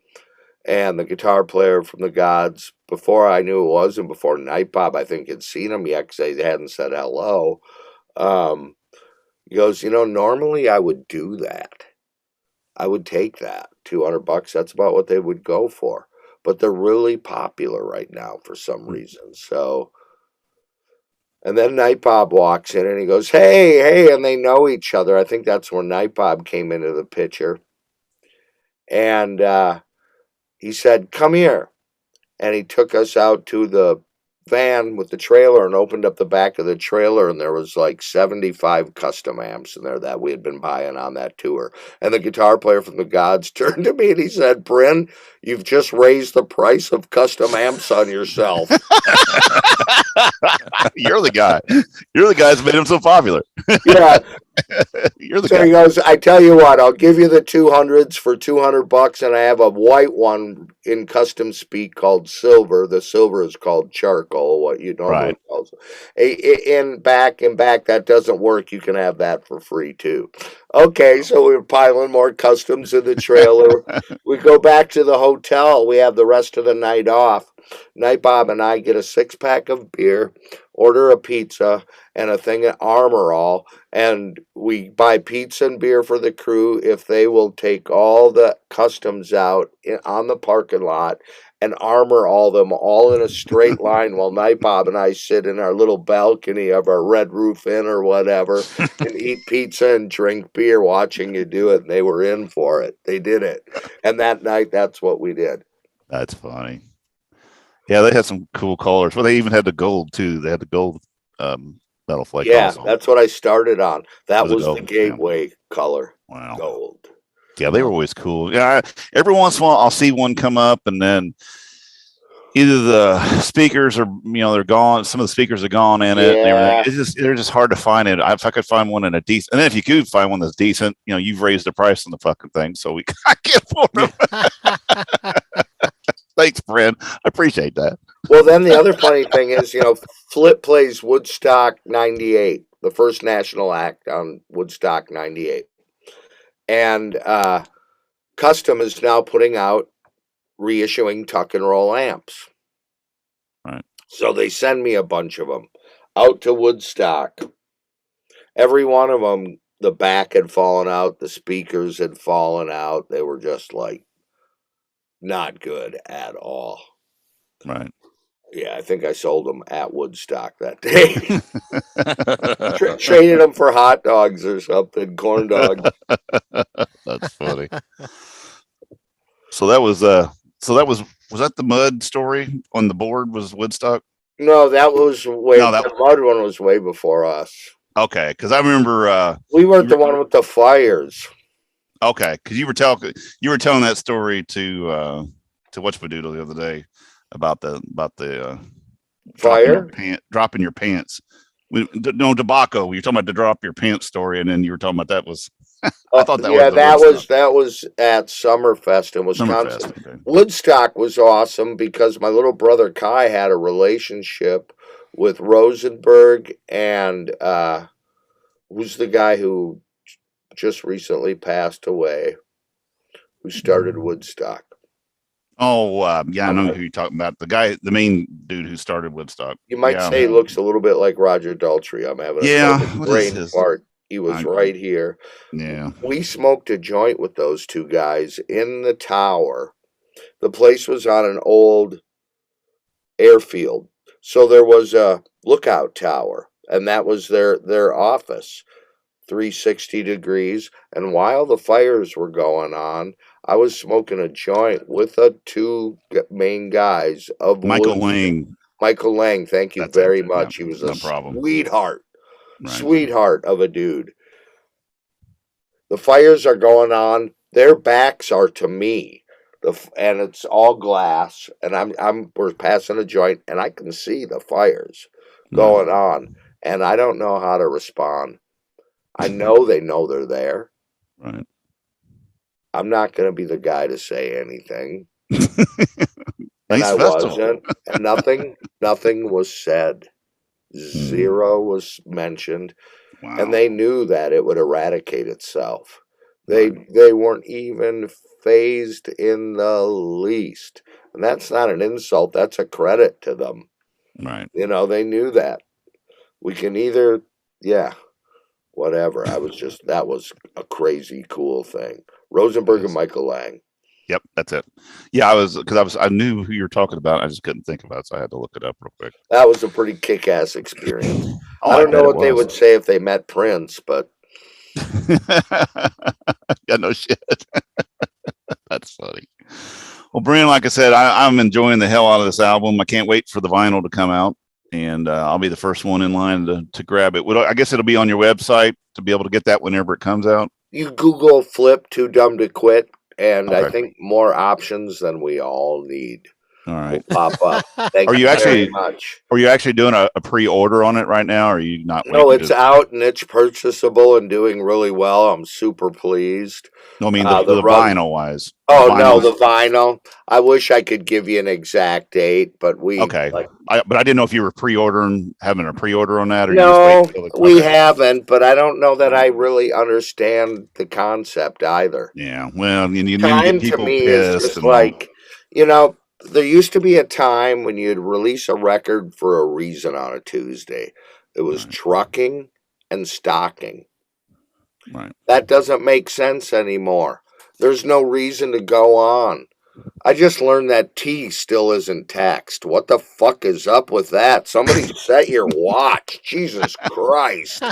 And the guitar player from the Gods, before I knew it was, and before Night Bob, I think, had seen him yet because they hadn't said hello, he goes, normally I would do that. I would take that. $200, that's about what they would go for. But they're really popular right now for some reason. So, and then Night Bob walks in and he goes, hey, and they know each other. I think that's where Night Bob came into the picture. And, he said, come here. And he took us out to the van with the trailer and opened up the back of the trailer, and there was like 75 custom amps in there that we had been buying on that tour. And the guitar player from the Gods turned to me and he said, Brynn, you've just raised the price of custom amps on yourself. You're the guy. You're the guy that's made him so popular. Yeah. You're the so guy. He goes, I tell you what, I'll give you the 200s for $200, and I have a white one in custom speak called silver. The silver is called charcoal, what you normally call it. In back, that doesn't work. You can have that for free too. Okay, so we're piling more customs in the trailer. We go back to the hotel. We have the rest of the night off. Night Bob and I get a 6-pack of beer, order a pizza, and a thing of Armor All, and we buy pizza and beer for the crew if they will take all the customs out on the parking lot and Armor All them all in a straight line while Night Bob and I sit in our little balcony of our Red Roof Inn or whatever and eat pizza and drink beer watching you do it. And they were in for it. They did it. And that night, that's what we did. That's funny. Yeah, they had some cool colors. Well, they even had the gold too. They had the gold metal flake. Yeah, also. That's what I started on. That was gold, the gateway color. Wow. Gold. Yeah, they were always cool. Yeah, every once in a while I'll see one come up, and then either the speakers are, they're gone. Some of the speakers are gone in it. And everything. They're just hard to find it. If I could find one in a decent, and then if you could find one that's decent, you've raised the price on the fucking thing, so I can't afford them. Thanks, Brynn. I appreciate that. Well, then the other funny thing is, Flipp plays Woodstock '98, the first national act on Woodstock '98. And Custom is now putting out, reissuing tuck and roll amps. Right. So they send me a bunch of them out to Woodstock. Every one of them, the back had fallen out, the speakers had fallen out. They were just like not good at all. Right. Yeah, I think I sold them at Woodstock that day. Traded them for hot dogs or something, corn dogs. That's funny. So that was was that the mud story on the board? Was Woodstock? No, that was way. No, that The mud one was way before us. okay. Because I remember We weren't the one with the fires. okay. Because you were telling that story to Whatchmadoodle the other day about the Fire? dropping your pants. No, tobacco. You're talking about the drop your pants story, and then you were talking about that was. I thought that was that was at Summerfest in Wisconsin. Summerfest, okay. Woodstock was awesome because my little brother Kai had a relationship with Rosenberg and who's the guy who just recently passed away, who started Woodstock. Oh, yeah, I know who you're talking about. The main dude who started Woodstock. You might say he looks a little bit like Roger Daltrey. I'm having a brain fart. He was right here. Yeah. We smoked a joint with those two guys in the tower. The place was on an old airfield. So there was a lookout tower, and that was their office, 360 degrees. And while the fires were going on, I was smoking a joint with the two main guys of Michael Lang. Michael Lang, thank you very much. He was a sweetheart. Right. Sweetheart of a dude. The fires are going on. Their backs are to me, and it's all glass. And we're passing a joint, and I can see the fires going on, and I don't know how to respond. I know they know they're there. Right. I'm not going to be the guy to say anything. And I wasn't. And nothing was said. Zero was mentioned. Wow. And they knew that it would eradicate itself. They weren't even phased in the least. And that's not an insult. That's a credit to them. Right. You know, they knew that. We can either, whatever. That was a crazy cool thing. Rosenberg and Michael Lang. Yep, that's it. Yeah, I knew who you were talking about. I just couldn't think about it, so I had to look it up real quick. That was a pretty kick-ass experience. I don't know what they would say if they met Prince, but yeah, no shit. That's funny. Well, Brynn, like I said, I'm enjoying the hell out of this album. I can't wait for the vinyl to come out, and I'll be the first one in line to grab it. I guess it'll be on your website to be able to get that whenever it comes out. You Google Flipp Too Dumb to Quit, and I think more options than we all need. All right. Will pop up. Thank you very much. Are you actually doing a pre-order on it right now? Or are you not? No, it's out and it's purchasable and doing really well. I'm super pleased. No, I mean the vinyl wise. The vinyl. I wish I could give you an exact date, but but I didn't know if you were having a pre-order on that, or no, we haven't. But I don't know that I really understand the concept either. Yeah, well, you time to me is just like, there used to be a time when you'd release a record for a reason on a Tuesday. It was trucking and stocking. Right. That doesn't make sense anymore. There's no reason to go on. I just learned that T still isn't taxed. What the fuck is up with that? Somebody set your watch. Jesus Christ.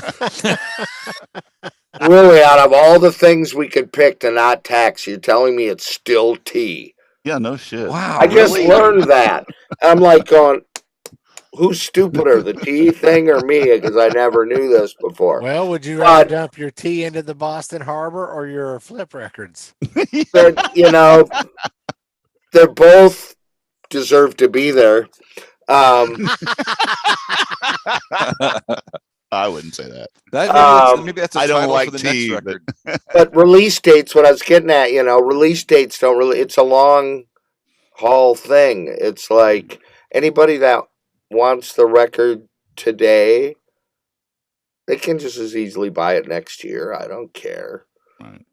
Really, out of all the things we could pick to not tax, you're telling me it's still T. Yeah, no shit. Wow. I just learned that. I'm like going, who's stupider, the T thing or me? Because I never knew this before. Well, would you rather dump your tea into the Boston Harbor or your Flipp records? They both deserve to be there. I wouldn't say that. Maybe that's a title for the next record. But release dates, what I was getting at, release dates don't really, it's a long haul thing. It's like anybody that wants the record today, they can just as easily buy it next year. I don't care. Right.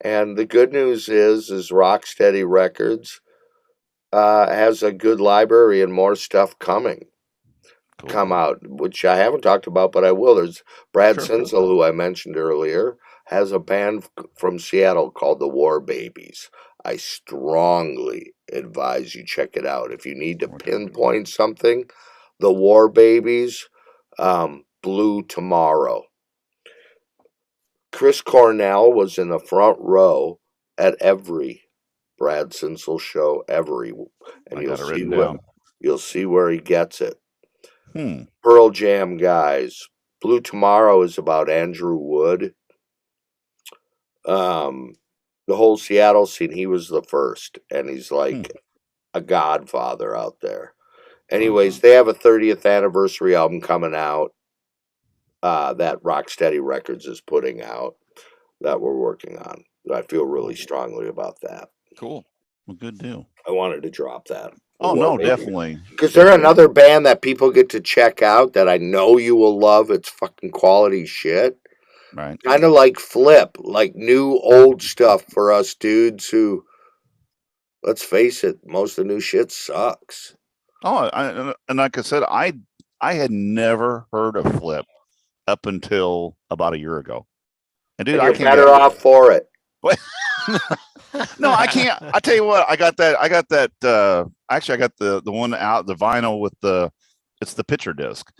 And the good news is Rocksteady Records has a good library and more stuff coming. Cool. Come out, which I haven't talked about, but I will. There's Brad Sinsel, who I mentioned earlier, has a band from Seattle called the War Babies. I strongly advise you check it out. If you need to pinpoint something, the War Babies, Blue Tomorrow. Chris Cornell was in the front row at every Brad Sinsel show, and you'll see where he gets it. Pearl Jam guys. Blue Tomorrow is about Andrew Wood. The whole Seattle scene, he was the first, and he's like a godfather out there. Anyways, they have a 30th anniversary album coming out that Rocksteady Records is putting out that we're working on. I feel really strongly about that. Cool. Well, good deal. I wanted to drop that. Oh, no, definitely. Because they're another band that people get to check out that I know you will love. It's fucking quality shit. Right. Kind of like Flipp, like new old stuff for us dudes who, let's face it, most of the new shit sucks. Oh, and like I said, I had never heard of Flipp up until about a year ago. And dude, you're better off for it. What? No, I can't. I tell you what, I got that. Actually, I got the one out, the vinyl with it's the picture disc,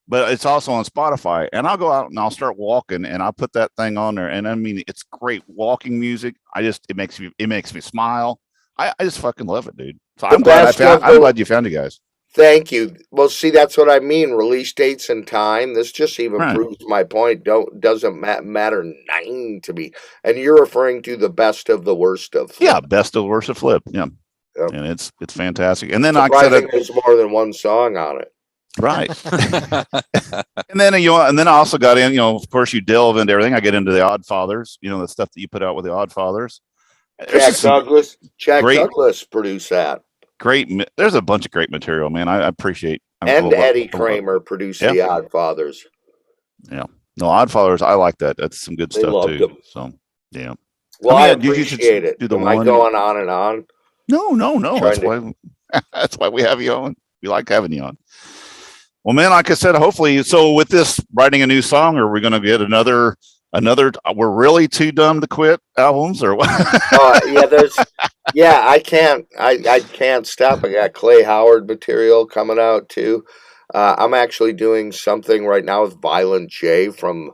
but it's also on Spotify. And I'll go out and I'll start walking, and I'll put that thing on there. And I mean, it's great walking music. It makes me smile. I just fucking love it, dude. So I'm glad you found you guys. Thank you. Well, see, that's what I mean. Release dates and time. This just even proves my point. Doesn't matter nine to me. And you're referring to the best of the worst of Flipp. Yeah, best of the worst of Flipp. Yeah, and it's fantastic. And then there's more than one song on it. Right. and then I also got in. Of course, you delve into everything. I get into the Odd Fathers. The stuff that you put out with the Odd Fathers. Jack Douglas produced that. Great. There's a bunch of great material, man. I appreciate. Eddie Kramer produced the Odd Fathers. Yeah. No, Odd Fathers. I like that. That's some good stuff too. Them. So, yeah. Well, I appreciate it. Am I going on and on? No. That's why we have you on. We like having you on. Well, man, like I said, hopefully, so with this writing a new song, are we going to get another? We're really too dumb to quit albums, or what? I can't stop. I got Clay Howard material coming out too. I'm actually doing something right now with Violent J from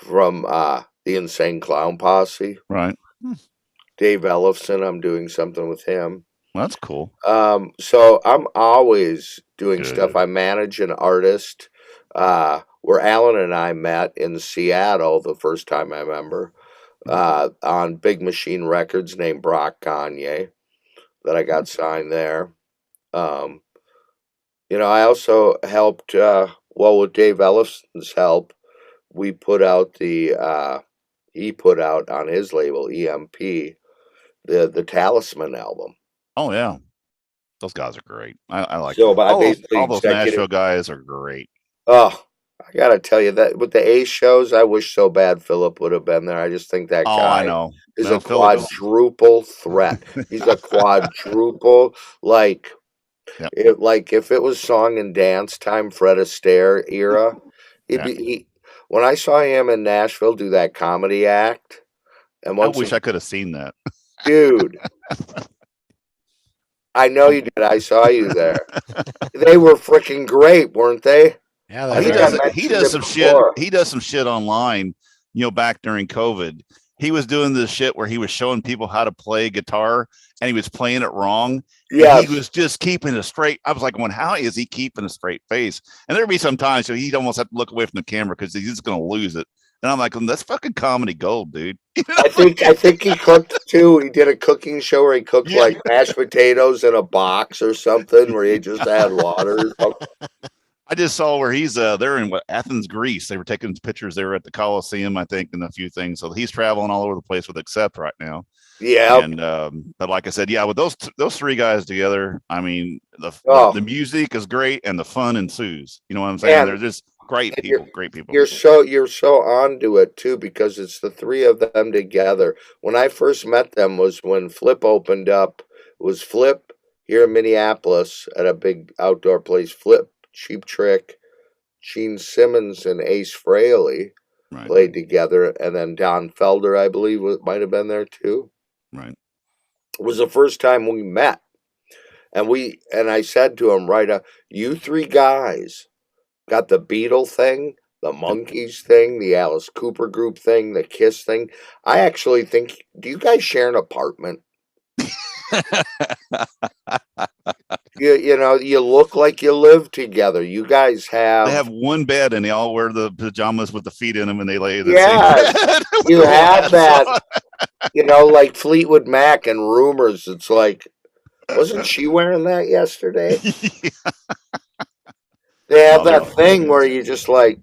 the Insane Clown Posse. Right. Dave Ellefson, I'm doing something with him. Well, that's cool. So I'm always doing stuff. I manage an artist. Where Alan and I met in Seattle the first time I remember, on Big Machine Records, named Brock Gagne, that I got signed there. I also helped, with Dave Ellefson's help, we put out he put out on his label, EMP, the Talisman album. Oh, yeah. Those guys are great. I like so, but all those Nashville guys are great. Oh, I gotta tell you that with the Ace shows, I wish so bad Flipp would have been there. I just think that guy is a quadruple threat. He's a quadruple, if it was song and dance time, Fred Astaire era, when I saw him in Nashville do that comedy act, and I wish I could have seen that, dude. I know you did. I saw you there. They were freaking great, weren't they? Yeah, he does some shit. He does some shit online. Back during COVID, he was doing this shit where he was showing people how to play guitar, and he was playing it wrong. Yeah, he was just keeping a straight. I was like, how is he keeping a straight face? And there'd be some times so he'd almost have to look away from the camera because he's just going to lose it. And I'm like, that's fucking comedy gold, dude. I think he cooked too. He did a cooking show where he cooked like mashed potatoes in a box or something, where he just had water. I just saw where he's they're in Athens, Greece. They were taking pictures. They were at the Coliseum, I think, and a few things. So he's traveling all over the place with Accept right now. Yeah. And but like I said, with those three guys together, I mean, the music is great and the fun ensues. You know what I'm saying? And they're just great people. Great people. You're so onto it too, because it's the three of them together. When I first met them was when Flipp opened up. It was Flipp here in Minneapolis at a big outdoor place. Flipp, Cheap Trick, Gene Simmons, and Ace Frehley played together, and then Don Felder, I believe, might have been there too. Right. It was the first time we met. And I said to him you three guys got the Beatle thing, the Monkees thing, the Alice Cooper group thing, the Kiss thing. I actually think, do you guys share an apartment? You look like you live together. You guys have... They have one bed and they all wear the pajamas with the feet in them and they lay in the same bed. You have that, like Fleetwood Mac and Rumors. It's like, wasn't she wearing that yesterday? Yeah. They have that thing where you just like,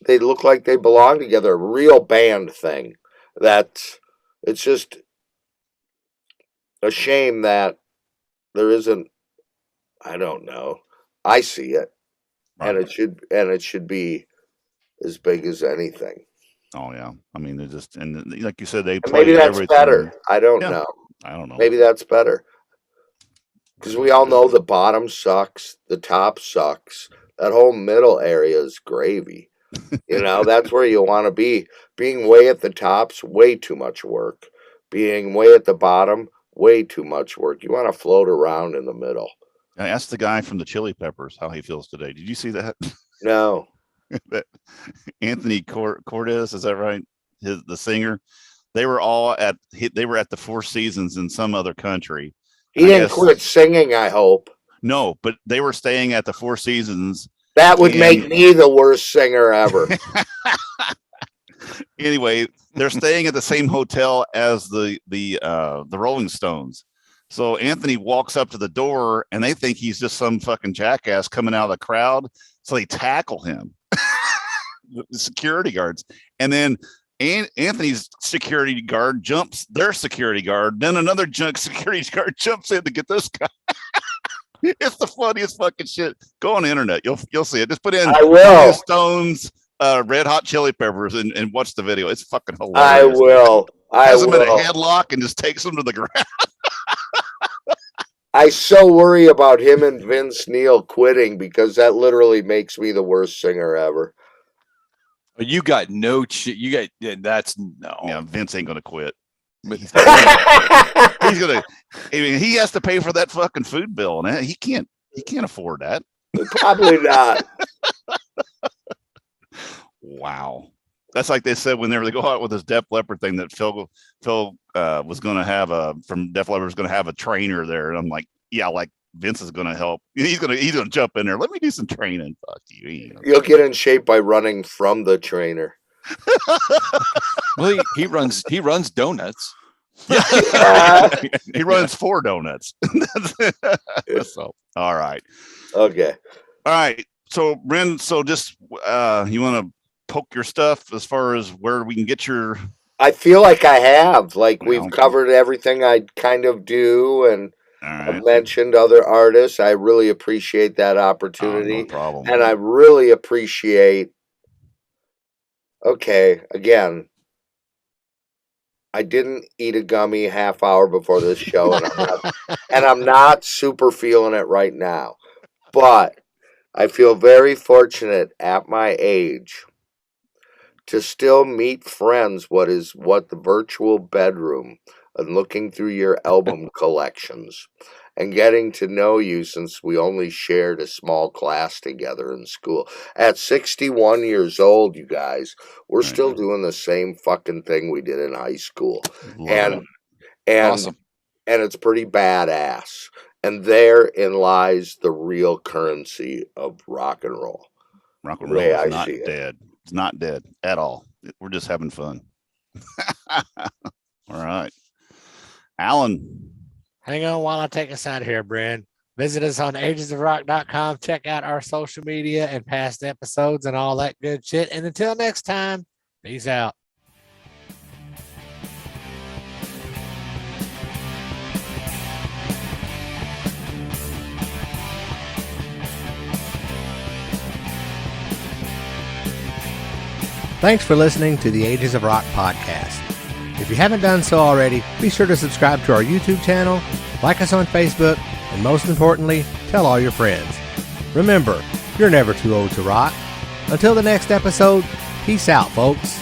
they look like they belong together. A real band thing. It's just a shame that there isn't. I don't know. I see it, right. and it should be as big as anything. Oh yeah, I mean they're just, and like you said, they play maybe that's everything. Better. I don't know. Maybe that's better because we all know the bottom sucks, the top sucks. That whole middle area is gravy. That's where you want to be. Being way at the top's way too much work. Being way at the bottom, way too much work. You want to float around in the middle. I asked the guy from the Chili Peppers how he feels today. Did you see that? No. That Anthony Cortez, is that right? The singer. They were at the Four Seasons in some other country. He didn't quit singing, I hope. No, but they were staying at the Four Seasons. That would make me the worst singer ever. Anyway, they're staying at the same hotel as the Rolling Stones. So Anthony walks up to the door and they think he's just some fucking jackass coming out of the crowd. So they tackle him, the security guards. And then Anthony's security guard jumps their security guard. Then another security guard jumps in to get this guy. It's the funniest fucking shit. Go on the internet. You'll see it. Just put in Stones, Red Hot Chili Peppers and watch the video. It's fucking hilarious. I will. Has him in a headlock and just takes him to the ground. I so worry about him and Vince Neil quitting because that literally makes me the worst singer ever. You got that's no. Yeah, Vince ain't gonna quit. He's gonna. I mean, he has to pay for that fucking food bill, and he can't afford that. Probably not. Wow, that's like they said when they go out with this Def Leppard thing that Phil was going to have from Def Leppard was going to have a trainer there, and I'm like, yeah, like Vince is going to help. He's gonna jump in there. Let me do some training. Fuck you. You'll get in shape by running from the trainer. Well, he runs donuts. He runs 4 donuts. So, all right. Okay. All right. So, Brynn, just you want to poke your stuff as far as where we can get your... I feel like I have. Like, we've covered everything I kind of do, and I've mentioned other artists. I really appreciate that opportunity. No problem. And I really appreciate... Okay, again, I didn't eat a gummy half hour before this show, and I'm not super feeling it right now. But I feel very fortunate at my age to still meet friends. What the virtual bedroom and looking through your album collections and getting to know you since we only shared a small class together in school. At 61 years old, you guys, we're still doing the same fucking thing we did in high school. And awesome. And it's pretty badass. And therein lies the real currency of rock and roll. Rock and roll is not dead. It's not dead at all. We're just having fun. All right. Alan. Hang on while I take us out of here, Brynn. Visit us on agesofrock.com. Check out our social media and past episodes and all that good shit. And until next time, peace out. Thanks for listening to the Ages of Rock podcast. If you haven't done so already, be sure to subscribe to our YouTube channel, like us on Facebook, and most importantly, tell all your friends. Remember, you're never too old to rock. Until the next episode, peace out, folks.